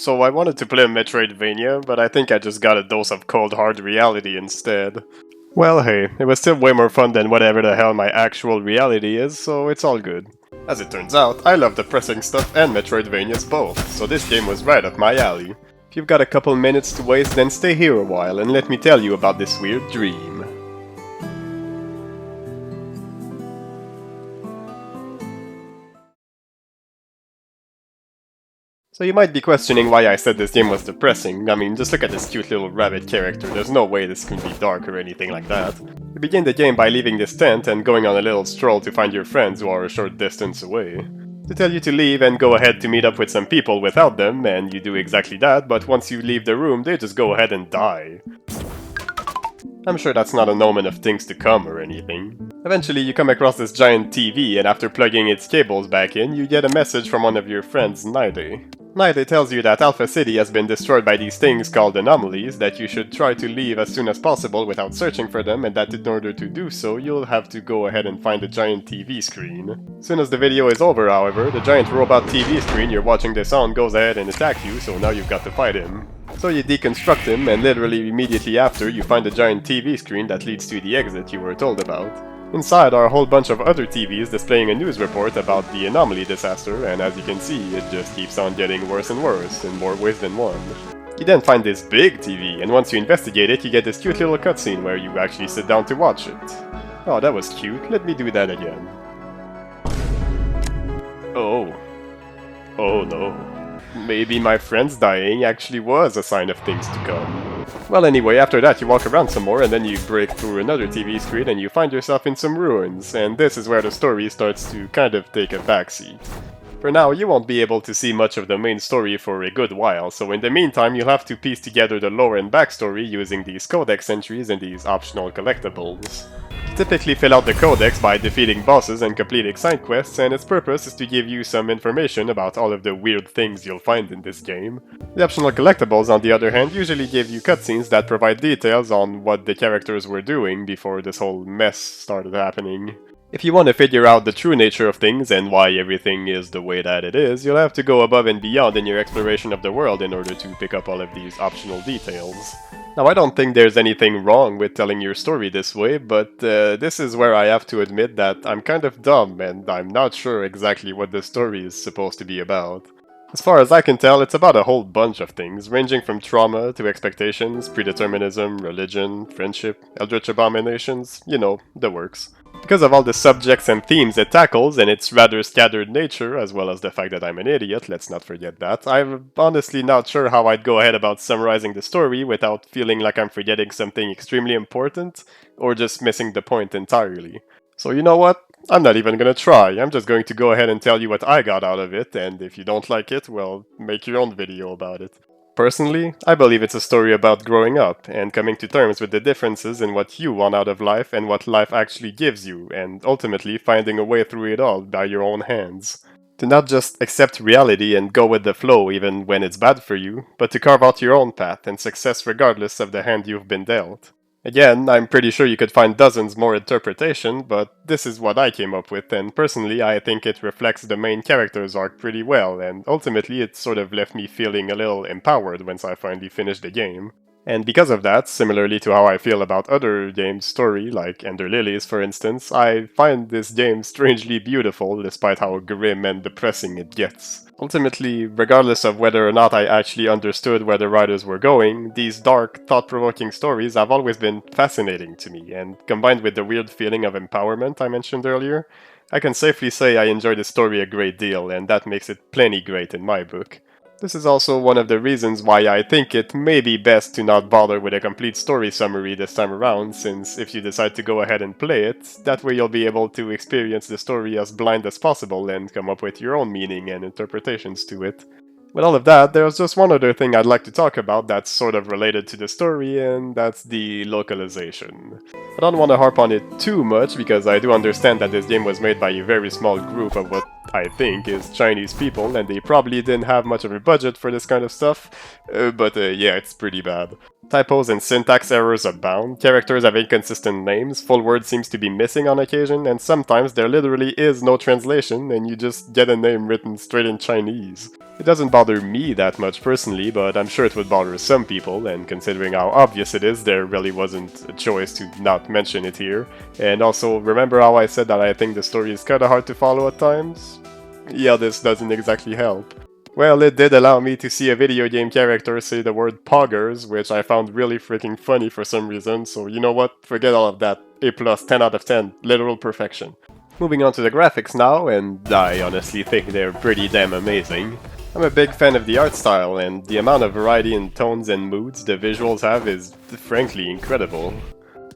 So I wanted to play a Metroidvania, but I think I just got a dose of cold hard reality instead. Well hey, it was still way more fun than whatever the hell my actual reality is, so it's all good. As it turns out, I love depressing stuff and Metroidvanias both, so this game was right up my alley. If you've got a couple minutes to waste, then stay here a while and let me tell you about this weird dream. So you might be questioning why I said this game was depressing. I mean, just look at this cute little rabbit character, there's no way this can be dark or anything like that. You begin the game by leaving this tent and going on a little stroll to find your friends who are a short distance away. They tell you to leave and go ahead to meet up with some people without them, and you do exactly that, but once you leave the room, they just go ahead and die. I'm sure that's not an omen of things to come or anything. Eventually, you come across this giant TV, and after plugging its cables back in, you get a message from one of your friends, Naide. Naide tells you that Alpha City has been destroyed by these things called anomalies, that you should try to leave as soon as possible without searching for them, and that in order to do so, you'll have to go ahead and find the giant TV screen. As soon as the video is over, however, the giant robot TV screen you're watching this on goes ahead and attacks you, so now you've got to fight him. So you deconstruct him, and literally immediately after, you find the giant TV screen that leads to the exit you were told about. Inside are a whole bunch of other TVs displaying a news report about the anomaly disaster, and as you can see, it just keeps on getting worse and worse, in more ways than one. You then find this big TV, and once you investigate it, you get this cute little cutscene where you actually sit down to watch it. Oh, that was cute. Let me do that again. Oh. Oh no. Maybe my friend's dying actually was a sign of things to come. Well anyway, after that you walk around some more and then you break through another TV screen and you find yourself in some ruins, and this is where the story starts to kind of take a backseat. For now, you won't be able to see much of the main story for a good while, so in the meantime you'll have to piece together the lore and backstory using these codex entries and these optional collectibles. You typically fill out the codex by defeating bosses and completing side quests, and its purpose is to give you some information about all of the weird things you'll find in this game. The optional collectibles, on the other hand, usually give you cutscenes that provide details on what the characters were doing before this whole mess started happening. If you want to figure out the true nature of things and why everything is the way that it is, you'll have to go above and beyond in your exploration of the world in order to pick up all of these optional details. Now, I don't think there's anything wrong with telling your story this way, but this is where I have to admit that I'm kind of dumb and I'm not sure exactly what the story is supposed to be about. As far as I can tell, it's about a whole bunch of things, ranging from trauma to expectations, predeterminism, religion, friendship, eldritch abominations, you know, the works. Because of all the subjects and themes it tackles and its rather scattered nature, as well as the fact that I'm an idiot, let's not forget that, I'm honestly not sure how I'd go ahead about summarizing the story without feeling like I'm forgetting something extremely important, or just missing the point entirely. So you know what? I'm not even gonna try, I'm just going to go ahead and tell you what I got out of it, and if you don't like it, well, make your own video about it. Personally, I believe it's a story about growing up and coming to terms with the differences in what you want out of life and what life actually gives you, and ultimately finding a way through it all by your own hands. To not just accept reality and go with the flow even when it's bad for you, but to carve out your own path and success regardless of the hand you've been dealt. Again, I'm pretty sure you could find dozens more interpretation, but this is what I came up with, and personally I think it reflects the main character's arc pretty well, and ultimately it sort of left me feeling a little empowered once I finally finished the game. And because of that, similarly to how I feel about other games' story, like Ender Lilies for instance, I find this game strangely beautiful despite how grim and depressing it gets. Ultimately, regardless of whether or not I actually understood where the writers were going, these dark, thought-provoking stories have always been fascinating to me, and combined with the weird feeling of empowerment I mentioned earlier, I can safely say I enjoy the story a great deal, and that makes it plenty great in my book. This is also one of the reasons why I think it may be best to not bother with a complete story summary this time around, since if you decide to go ahead and play it, that way you'll be able to experience the story as blind as possible and come up with your own meaning and interpretations to it. With all of that, there's just one other thing I'd like to talk about that's sort of related to the story, and that's the localization. I don't want to harp on it too much, because I do understand that this game was made by a very small group of what I think, is Chinese people, and they probably didn't have much of a budget for this kind of stuff, but yeah, it's pretty bad. Typos and syntax errors abound, characters have inconsistent names, full words seems to be missing on occasion, and sometimes there literally is no translation and you just get a name written straight in Chinese. It doesn't bother me that much personally, but I'm sure it would bother some people, and considering how obvious it is, there really wasn't a choice to not mention it here. And also, remember how I said that I think the story is kinda hard to follow at times? Yeah, this doesn't exactly help. Well, it did allow me to see a video game character say the word poggers, which I found really freaking funny for some reason, so you know what, forget all of that. A+, 10 out of 10, literal perfection. Moving on to the graphics now, and I honestly think they're pretty damn amazing. I'm a big fan of the art style, and the amount of variety in tones and moods the visuals have is frankly incredible.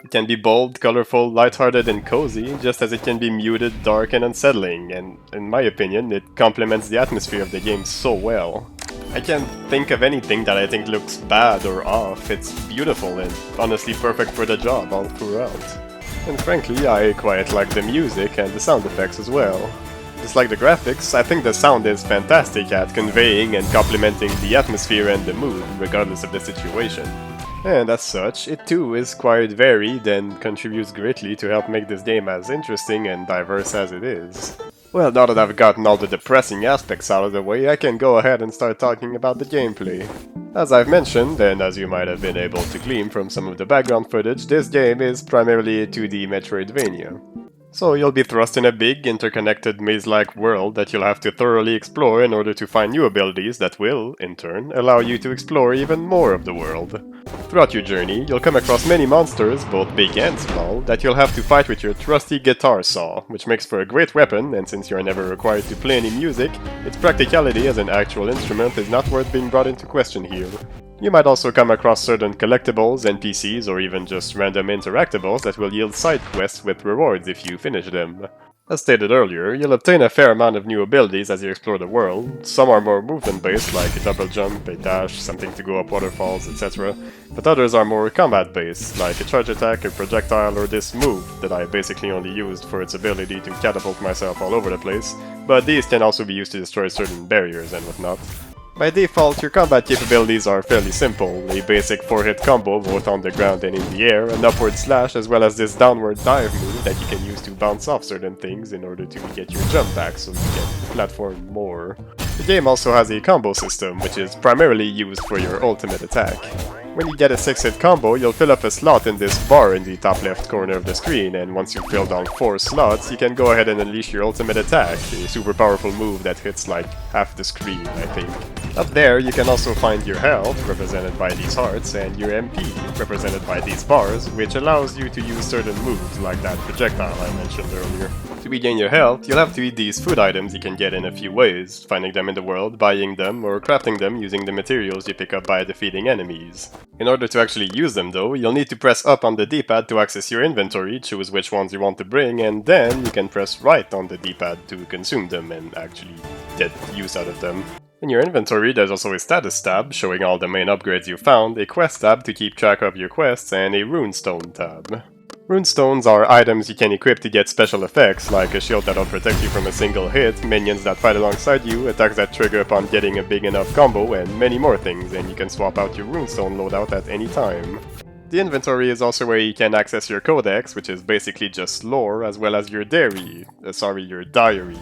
It can be bold, colorful, lighthearted and cozy, just as it can be muted, dark and unsettling, and in my opinion, it complements the atmosphere of the game so well. I can't think of anything that I think looks bad or off. It's beautiful and honestly perfect for the job all throughout. And frankly, I quite like the music and the sound effects as well. Just like the graphics, I think the sound is fantastic at conveying and complementing the atmosphere and the mood, regardless of the situation. And as such, it too is quite varied and contributes greatly to help make this game as interesting and diverse as it is. Well, now that I've gotten all the depressing aspects out of the way, I can go ahead and start talking about the gameplay. As I've mentioned, and as you might have been able to glean from some of the background footage, this game is primarily a 2D Metroidvania. So you'll be thrust in a big, interconnected maze-like world that you'll have to thoroughly explore in order to find new abilities that will, in turn, allow you to explore even more of the world. Throughout your journey, you'll come across many monsters, both big and small, that you'll have to fight with your trusty guitar saw, which makes for a great weapon, and since you're never required to play any music, its practicality as an actual instrument is not worth being brought into question here. You might also come across certain collectibles, NPCs, or even just random interactables that will yield side quests with rewards if you finish them. As stated earlier, you'll obtain a fair amount of new abilities as you explore the world. Some are more movement-based, like a double jump, a dash, something to go up waterfalls, etc. But others are more combat-based, like a charge attack, a projectile, or this move that I basically only used for its ability to catapult myself all over the place, but these can also be used to destroy certain barriers and whatnot. By default, your combat capabilities are fairly simple, a basic 4-hit combo both on the ground and in the air, an upward slash, as well as this downward dive move that you can use to bounce off certain things in order to get your jump back so you can platform more. The game also has a combo system, which is primarily used for your ultimate attack. When you get a 6-hit combo, you'll fill up a slot in this bar in the top left corner of the screen, and once you've filled all 4 slots, you can go ahead and unleash your ultimate attack, a super powerful move that hits like half the screen, I think. Up there, you can also find your health, represented by these hearts, and your MP, represented by these bars, which allows you to use certain moves like that projectile I mentioned earlier. To regain your health, you'll have to eat these food items you can get in a few ways, finding them in the world, buying them, or crafting them using the materials you pick up by defeating enemies. In order to actually use them though, you'll need to press up on the D-pad to access your inventory, choose which ones you want to bring, and then you can press right on the D-pad to consume them and actually get use out of them. In your inventory, there's also a status tab showing all the main upgrades you found, a quest tab to keep track of your quests, and a runestone tab. Runestones are items you can equip to get special effects, like a shield that'll protect you from a single hit, minions that fight alongside you, attacks that trigger upon getting a big enough combo, and many more things, and you can swap out your runestone loadout at any time. The inventory is also where you can access your codex, which is basically just lore, as well as your diary,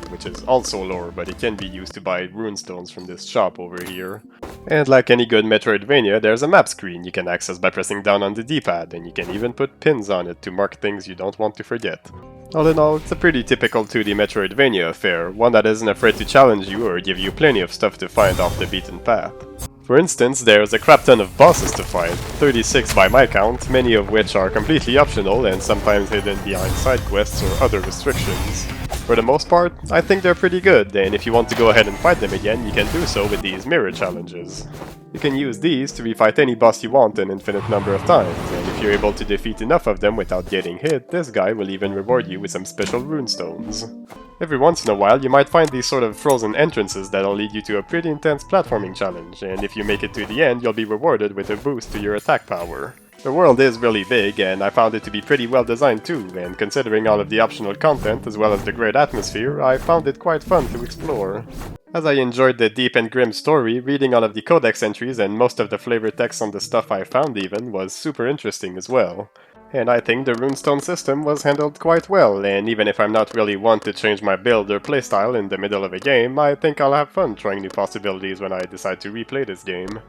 which is also lore, but it can be used to buy runestones from this shop over here. And like any good Metroidvania, there's a map screen you can access by pressing down on the D-pad, and you can even put pins on it to mark things you don't want to forget. All in all, it's a pretty typical 2D Metroidvania affair, one that isn't afraid to challenge you or give you plenty of stuff to find off the beaten path. For instance, there's a crap ton of bosses to fight, 36 by my count, many of which are completely optional and sometimes hidden behind side quests or other restrictions. For the most part, I think they're pretty good, and if you want to go ahead and fight them again, you can do so with these mirror challenges. You can use these to refight any boss you want an infinite number of times, and if you're able to defeat enough of them without getting hit, this guy will even reward you with some special runestones. Every once in a while, you might find these sort of frozen entrances that'll lead you to a pretty intense platforming challenge, and if you make it to the end, you'll be rewarded with a boost to your attack power. The world is really big, and I found it to be pretty well designed too, and considering all of the optional content as well as the great atmosphere, I found it quite fun to explore. As I enjoyed the deep and grim story, reading all of the codex entries and most of the flavor text on the stuff I found even was super interesting as well. And I think the runestone system was handled quite well, and even if I'm not really one to change my build or playstyle in the middle of a game, I think I'll have fun trying new possibilities when I decide to replay this game.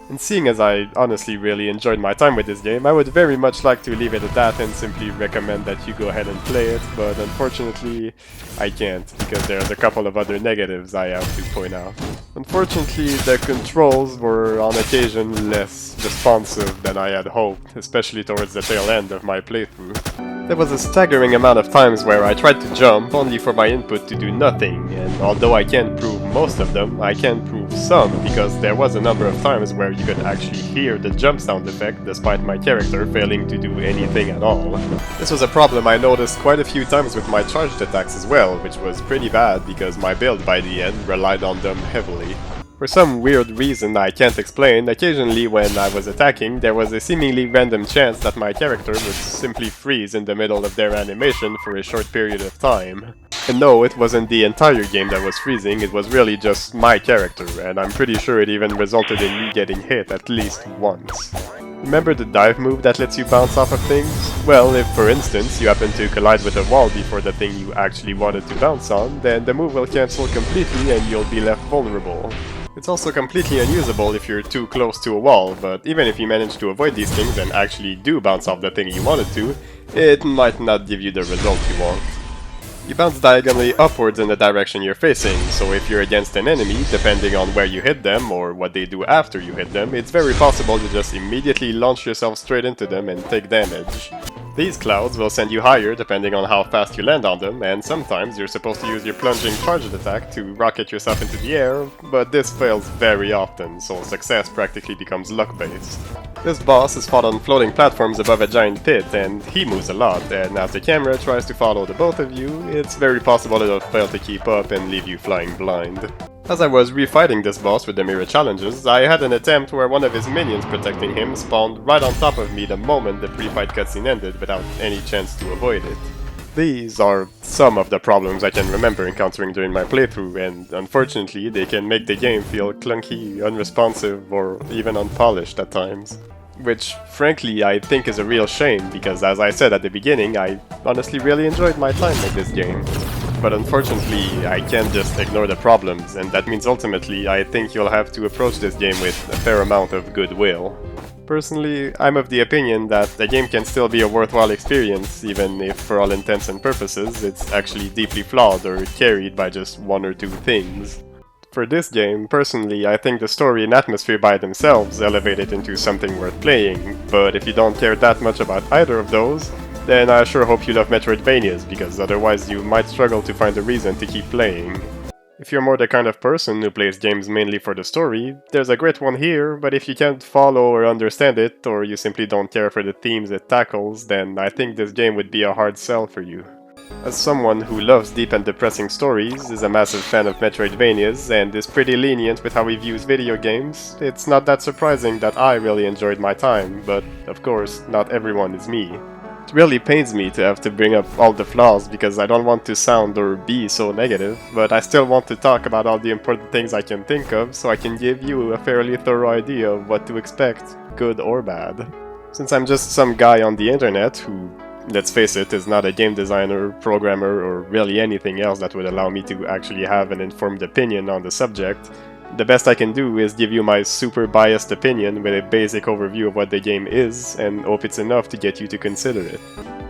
And seeing as I honestly really enjoyed my time with this game, I would very much like to leave it at that and simply recommend that you go ahead and play it, but unfortunately I can't, because there's a couple of other negatives I have to point out. Unfortunately, the controls were on occasion less responsive than I had hoped, especially towards the tail end of my playthrough. There was a staggering amount of times where I tried to jump only for my input to do nothing, and although I can't prove most of them, I can prove some, because there was a number of times where you could actually hear the jump sound effect despite my character failing to do anything at all. This was a problem I noticed quite a few times with my charged attacks as well, which was pretty bad because my build by the end relied on them heavily. For some weird reason I can't explain, occasionally when I was attacking, there was a seemingly random chance that my character would simply freeze in the middle of their animation for a short period of time. And no, it wasn't the entire game that was freezing, it was really just my character, and I'm pretty sure it even resulted in me getting hit at least once. Remember the dive move that lets you bounce off of things? Well, if for instance you happen to collide with a wall before the thing you actually wanted to bounce on, then the move will cancel completely and you'll be left vulnerable. It's also completely unusable if you're too close to a wall, but even if you manage to avoid these things and actually do bounce off the thing you wanted to, it might not give you the result you want. You bounce diagonally upwards in the direction you're facing, so if you're against an enemy, depending on where you hit them or what they do after you hit them, it's very possible to just immediately launch yourself straight into them and take damage. These clouds will send you higher depending on how fast you land on them, and sometimes you're supposed to use your plunging charged attack to rocket yourself into the air, but this fails very often, so success practically becomes luck-based. This boss is fought on floating platforms above a giant pit, and he moves a lot, and as the camera tries to follow the both of you, it's very possible it'll fail to keep up and leave you flying blind. As I was refighting this boss with the mirror challenges, I had an attempt where one of his minions protecting him spawned right on top of me the moment the pre-fight cutscene ended without any chance to avoid it. These are some of the problems I can remember encountering during my playthrough, and unfortunately they can make the game feel clunky, unresponsive, or even unpolished at times. Which, frankly, I think is a real shame, because as I said at the beginning, I honestly really enjoyed my time with this game. But unfortunately, I can't just ignore the problems, and that means ultimately I think you'll have to approach this game with a fair amount of goodwill. Personally, I'm of the opinion that the game can still be a worthwhile experience, even if for all intents and purposes it's actually deeply flawed or carried by just one or two things. For this game, personally, I think the story and atmosphere by themselves elevate it into something worth playing, but if you don't care that much about either of those, then I sure hope you love Metroidvanias, because otherwise you might struggle to find a reason to keep playing. If you're more the kind of person who plays games mainly for the story, there's a great one here, but if you can't follow or understand it, or you simply don't care for the themes it tackles, then I think this game would be a hard sell for you. As someone who loves deep and depressing stories, is a massive fan of Metroidvanias, and is pretty lenient with how he views video games, it's not that surprising that I really enjoyed my time, but of course, not everyone is me. It really pains me to have to bring up all the flaws because I don't want to sound or be so negative, but I still want to talk about all the important things I can think of so I can give you a fairly thorough idea of what to expect, good or bad. Since I'm just some guy on the internet who, let's face it, is not a game designer, programmer, or really anything else that would allow me to actually have an informed opinion on the subject, the best I can do is give you my super biased opinion with a basic overview of what the game is, and hope it's enough to get you to consider it.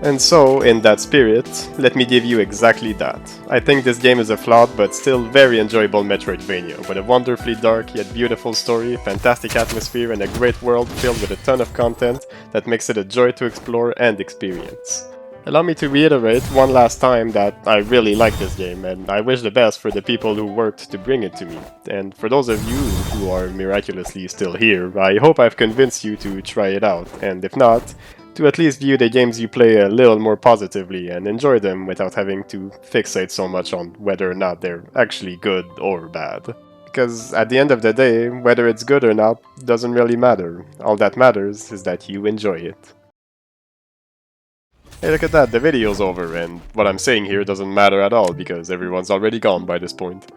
And so, in that spirit, let me give you exactly that. I think this game is a flawed but still very enjoyable Metroidvania, with a wonderfully dark yet beautiful story, fantastic atmosphere, and a great world filled with a ton of content that makes it a joy to explore and experience. Allow me to reiterate one last time that I really like this game, and I wish the best for the people who worked to bring it to me. And for those of you who are miraculously still here, I hope I've convinced you to try it out, and if not, to at least view the games you play a little more positively and enjoy them without having to fixate so much on whether or not they're actually good or bad. Because at the end of the day, whether it's good or not doesn't really matter. All that matters is that you enjoy it. Hey, look at that, the video's over, and what I'm saying here doesn't matter at all because everyone's already gone by this point.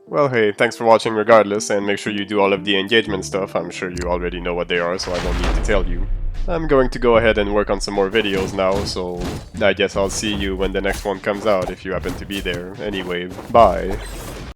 Well, hey, thanks for watching regardless, and make sure you do all of the engagement stuff. I'm sure you already know what they are, so I don't need to tell you. I'm going to go ahead and work on some more videos now, so I guess I'll see you when the next one comes out if you happen to be there. Anyway, bye.